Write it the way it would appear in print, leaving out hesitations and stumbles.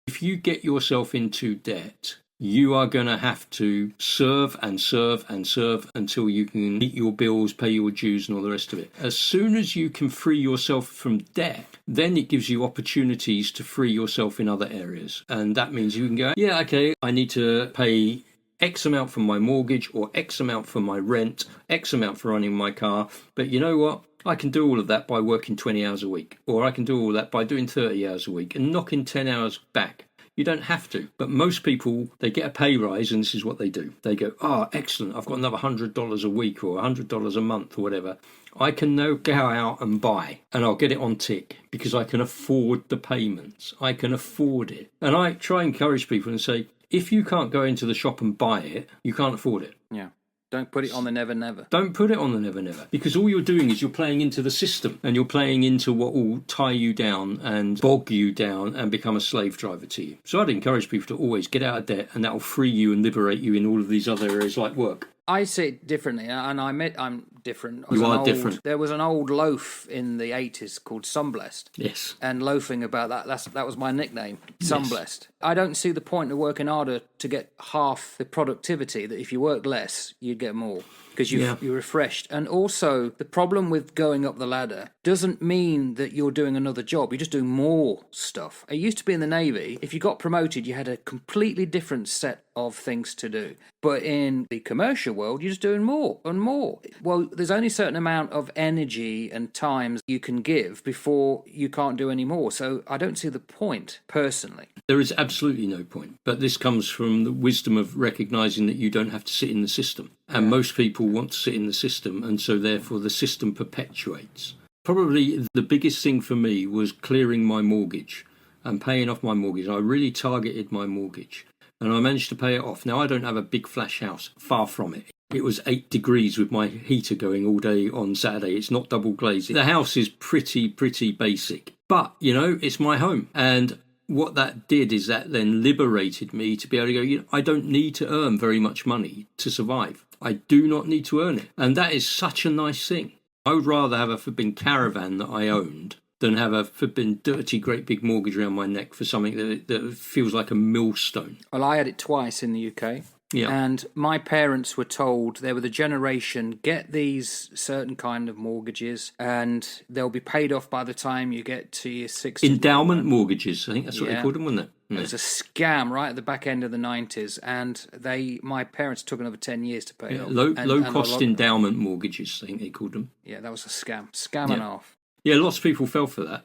If you get yourself into debt, you are going to have to serve and serve and serve until you can meet your bills, pay your dues and all the rest of it. As soon as you can free yourself from debt, then it gives you opportunities to free yourself in other areas. And that means you can go, yeah, okay, I need to pay X amount for my mortgage or X amount for my rent, X amount for running my car. But you know what? I can do all of that by working 20 hours a week, or I can do all that by doing 30 hours a week and knocking 10 hours back. You don't have to. But most people, they get a pay rise and this is what they do. They go, excellent, I've got another $100 a week or $100 a month or whatever. I can now go out and buy and I'll get it on tick because I can afford the payments. I can afford it. And I try and encourage people and say, if you can't go into the shop and buy it, you can't afford it. Yeah. Don't put it on the never never. Don't put it on the never never. Because all you're doing is you're playing into the system and you're playing into what will tie you down and bog you down and become a slave driver to you. So I'd encourage people to always get out of debt, and that will free you and liberate you in all of these other areas like work. I see it differently, and I admit I'm different. You are different. There was an old loaf in the 80s called Sunblessed. Yes. And loafing about that was my nickname, Sunblessed. Yes. I don't see the point of working harder to get half the productivity that if you work less, you'd get more. Because you're refreshed. And also, the problem with going up the ladder doesn't mean that you're doing another job. You're just doing more stuff. It used to be in the Navy, if you got promoted, you had a completely different set of things to do. But in the commercial world, you're just doing more and more. Well, there's only a certain amount of energy and time you can give before you can't do any more. So I don't see the point, personally. There is absolutely no point. But this comes from the wisdom of recognising that you don't have to sit in the system. And most people want to sit in the system, and so therefore the system perpetuates. Probably the biggest thing for me was clearing my mortgage and paying off my mortgage. I really targeted my mortgage, and I managed to pay it off. Now, I don't have a big flash house, far from it. It was 8 degrees with my heater going all day on Saturday. It's not double glazed. The house is pretty basic. But, it's my home. And what that did is that then liberated me to be able to go, I don't need to earn very much money to survive. I do not need to earn it. And that is such a nice thing. I would rather have a flipping caravan that I owned than have a flipping dirty, great big mortgage around my neck for something that feels like a millstone. Well, I had it twice in the UK. Yeah. And my parents were told, they were the generation, get these certain kind of mortgages and they'll be paid off by the time you get to your 60s. Endowment mortgages, I think that's what they called them, wasn't it? Yeah. It was a scam right at the back end of the 90s, and my parents took another 10 years to pay it off. Low-cost endowment mortgages, I think they called them. Yeah, that was a scam. Scam and a half. Yeah, lots of people fell for that.